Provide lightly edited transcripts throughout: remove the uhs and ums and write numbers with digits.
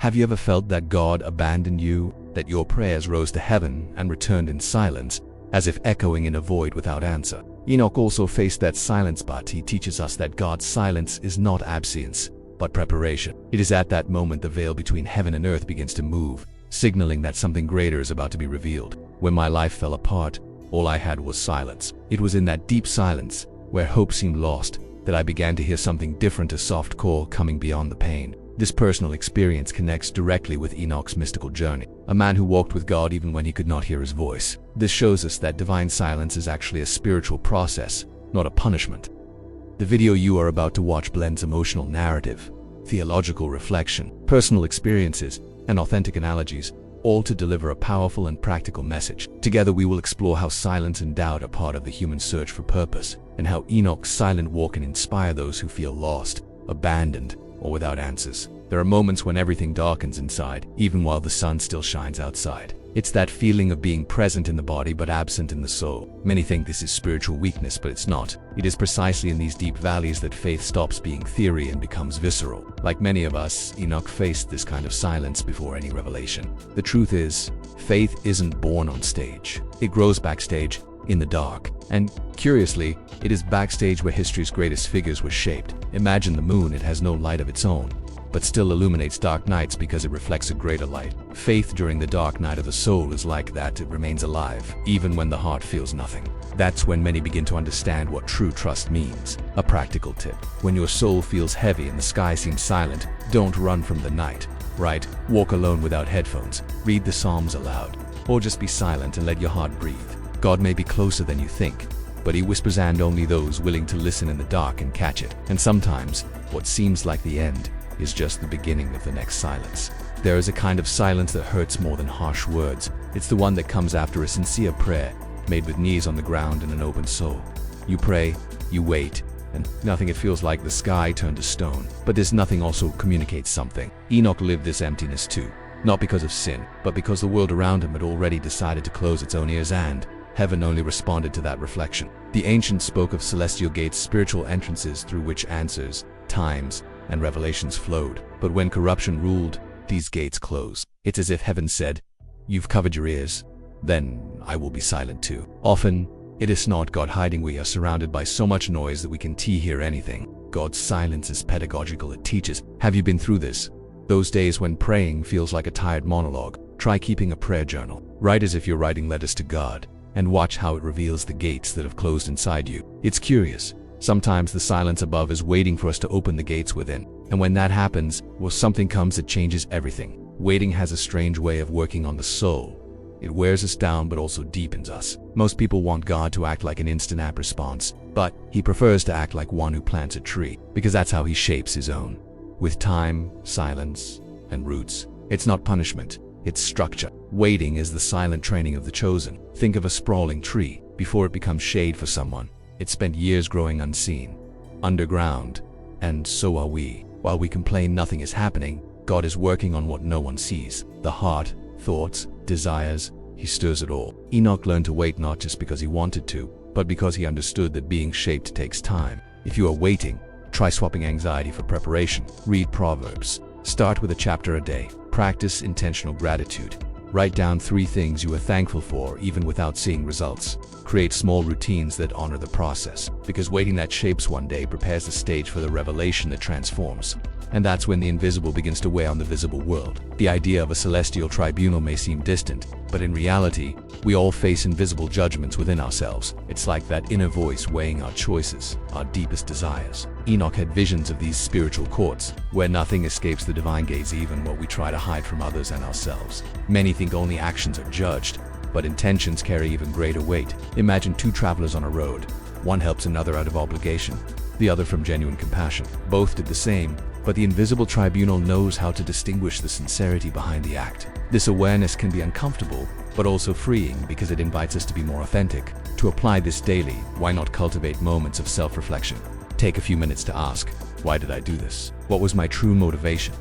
Have you ever felt that God abandoned you, that your prayers rose to heaven and returned in silence, as if echoing in a void without answer? Enoch also faced that silence, but he teaches us that God's silence is not absence, but preparation. It is at that moment the veil between heaven and earth begins to move, signaling that something greater is about to be revealed. When my life fell apart, all I had was silence. It was in that deep silence, where hope seemed lost, that I began to hear something different, a soft call coming beyond the pain. This personal experience connects directly with Enoch's mystical journey, a man who walked with God even when he could not hear his voice. This shows us that divine silence is actually a spiritual process, not a punishment. The video you are about to watch blends emotional narrative, theological reflection, personal experiences, and authentic analogies, all to deliver a powerful and practical message. Together we will explore how silence and doubt are part of the human search for purpose, and how Enoch's silent walk can inspire those who feel lost, abandoned, or without answers. There are moments when everything darkens inside, even while the sun still shines outside. It's that feeling of being present in the body but absent in the soul. Many think this is spiritual weakness, but it's not. It is precisely in these deep valleys that faith stops being theory and becomes visceral. Like many of us, Enoch faced this kind of silence before any revelation. The truth is, faith isn't born on stage. It grows backstage, in the dark. And curiously, it is backstage where history's greatest figures were shaped. Imagine the moon. It has no light of its own, but still illuminates dark nights because it reflects a greater light. Faith during the dark night of the soul is like that. It remains alive, even when the heart feels nothing. That's when many begin to understand what true trust means. A practical tip: when your soul feels heavy and the sky seems silent, don't run from the night. Right? Walk alone without headphones, read the Psalms aloud, or just be silent and let your heart breathe. God may be closer than you think, but he whispers, and only those willing to listen in the dark can catch it. And sometimes, what seems like the end is just the beginning of the next silence. There is a kind of silence that hurts more than harsh words. It's the one that comes after a sincere prayer, made with knees on the ground and an open soul. You pray, you wait, and nothing. It feels like the sky turned to stone. But this nothing also communicates something. Enoch lived this emptiness too, not because of sin, but because the world around him had already decided to close its own ears, and heaven only responded to that reflection. The ancients spoke of celestial gates, spiritual entrances through which answers, times, and revelations flowed. But when corruption ruled, these gates closed. It's as if heaven said, "You've covered your ears, then I will be silent too." Often, it is not God hiding. We are surrounded by so much noise that we can hear anything. God's silence is pedagogical. It teaches. Have you been through this? Those days when praying feels like a tired monologue? Try keeping a prayer journal. Write as if you're writing letters to God, and watch how it reveals the gates that have closed inside you. It's curious. Sometimes the silence above is waiting for us to open the gates within. And when that happens, well, something comes that changes everything. Waiting has a strange way of working on the soul. It wears us down but also deepens us. Most people want God to act like an instant app response, but he prefers to act like one who plants a tree, because that's how he shapes his own. With time, silence, and roots. It's not punishment, it's structure. Waiting is the silent training of the chosen. Think of a sprawling tree. Before it becomes shade for someone, it spent years growing unseen, underground. And so are we. While we complain nothing is happening, God is working on what no one sees. The heart, thoughts, desires, he stirs it all. Enoch learned to wait not just because he wanted to, but because he understood that being shaped takes time. If you are waiting, try swapping anxiety for preparation. Read Proverbs. Start with a chapter a day. Practice intentional gratitude. Write down 3 things you are thankful for even without seeing results. Create small routines that honor the process, because waiting that shapes one day prepares the stage for the revelation that transforms. And that's when the invisible begins to weigh on the visible world. The idea of a celestial tribunal may seem distant, but in reality, we all face invisible judgments within ourselves. It's like that inner voice weighing our choices, our deepest desires. Enoch had visions of these spiritual courts, where nothing escapes the divine gaze, even what we try to hide from others and ourselves. Many think only actions are judged, but intentions carry even greater weight. Imagine 2 travelers on a road. One helps another out of obligation, the other from genuine compassion. Both did the same, but the invisible tribunal knows how to distinguish the sincerity behind the act. This awareness can be uncomfortable, but also freeing, because it invites us to be more authentic. To apply this daily, why not cultivate moments of self-reflection? Take a few minutes to ask, why did I do this? What was my true motivation?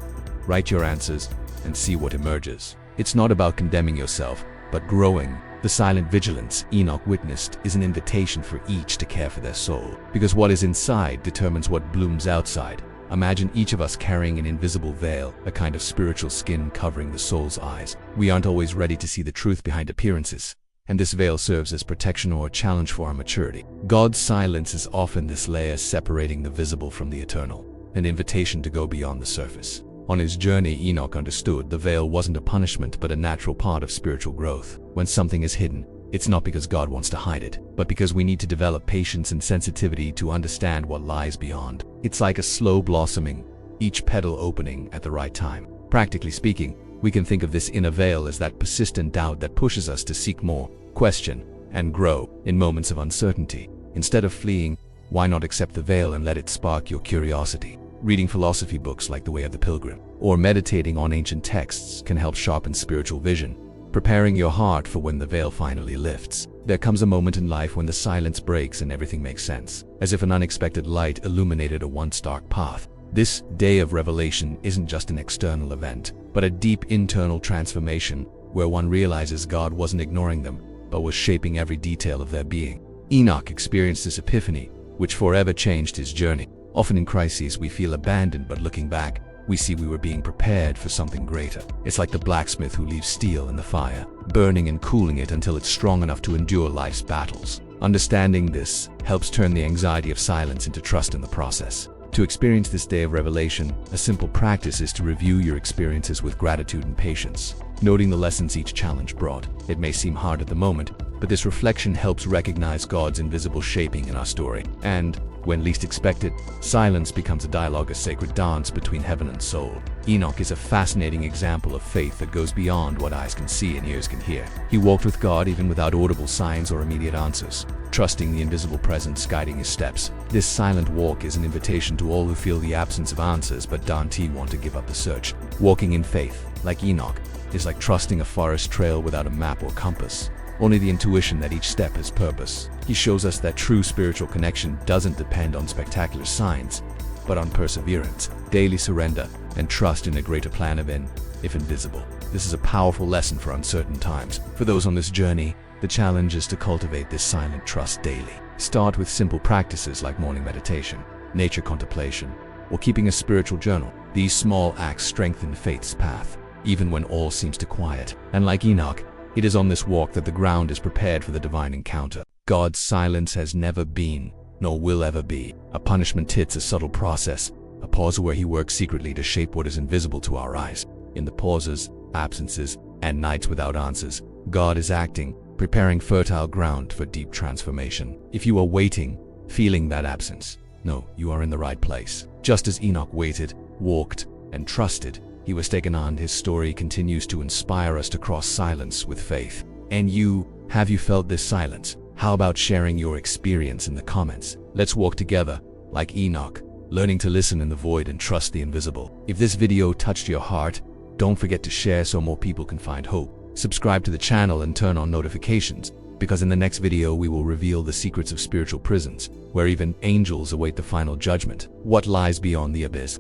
Write your answers and see what emerges. It's not about condemning yourself, but growing. The silent vigilance Enoch witnessed is an invitation for each to care for their soul, because what is inside determines what blooms outside. Imagine each of us carrying an invisible veil, a kind of spiritual skin covering the soul's eyes. We aren't always ready to see the truth behind appearances, and this veil serves as protection or a challenge for our maturity. God's silence is often this layer separating the visible from the eternal, an invitation to go beyond the surface. On his journey, Enoch understood the veil wasn't a punishment but a natural part of spiritual growth. When something is hidden, it's not because God wants to hide it, but because we need to develop patience and sensitivity to understand what lies beyond. It's like a slow blossoming, each petal opening at the right time. Practically speaking, we can think of this inner veil as that persistent doubt that pushes us to seek more, question, and grow in moments of uncertainty. Instead of fleeing, why not accept the veil and let it spark your curiosity? Reading philosophy books like The Way of the Pilgrim, or meditating on ancient texts can help sharpen spiritual vision, preparing your heart for when the veil finally lifts. There comes a moment in life when the silence breaks and everything makes sense, as if an unexpected light illuminated a once dark path. This day of revelation isn't just an external event, but a deep internal transformation where one realizes God wasn't ignoring them, but was shaping every detail of their being. Enoch experienced this epiphany, which forever changed his journey. Often in crises we feel abandoned, but looking back, we see we were being prepared for something greater. It's like the blacksmith who leaves steel in the fire, burning and cooling it until it's strong enough to endure life's battles. Understanding this helps turn the anxiety of silence into trust in the process. To experience this day of revelation, a simple practice is to review your experiences with gratitude and patience, noting the lessons each challenge brought. It may seem hard at the moment, but this reflection helps recognize God's invisible shaping in our story. And, when least expected, silence becomes a dialogue, a sacred dance between heaven and soul. Enoch is a fascinating example of faith that goes beyond what eyes can see and ears can hear. He walked with God even without audible signs or immediate answers, trusting the invisible presence guiding his steps. This silent walk is an invitation to all who feel the absence of answers but don't want to give up the search. Walking in faith, like Enoch, is like trusting a forest trail without a map or compass. Only the intuition that each step has purpose. He shows us that true spiritual connection doesn't depend on spectacular signs, but on perseverance, daily surrender, and trust in a greater plan even if invisible. This is a powerful lesson for uncertain times. For those on this journey, the challenge is to cultivate this silent trust daily. Start with simple practices like morning meditation, nature contemplation, or keeping a spiritual journal. These small acts strengthen faith's path, even when all seems too quiet. And like Enoch, it is on this walk that the ground is prepared for the divine encounter. God's silence has never been, nor will ever be, a punishment. It's a subtle process, a pause where he works secretly to shape what is invisible to our eyes. In the pauses, absences, and nights without answers, God is acting, preparing fertile ground for deep transformation. If you are waiting, feeling that absence, no, you are in the right place. Just as Enoch waited, walked, and trusted, he was taken on. His story continues to inspire us to cross silence with faith. And you, have you felt this silence? How about sharing your experience in the comments? Let's walk together, like Enoch, learning to listen in the void and trust the invisible. If this video touched your heart, don't forget to share so more people can find hope. Subscribe to the channel and turn on notifications, because in the next video we will reveal the secrets of spiritual prisons, where even angels await the final judgment. What lies beyond the abyss?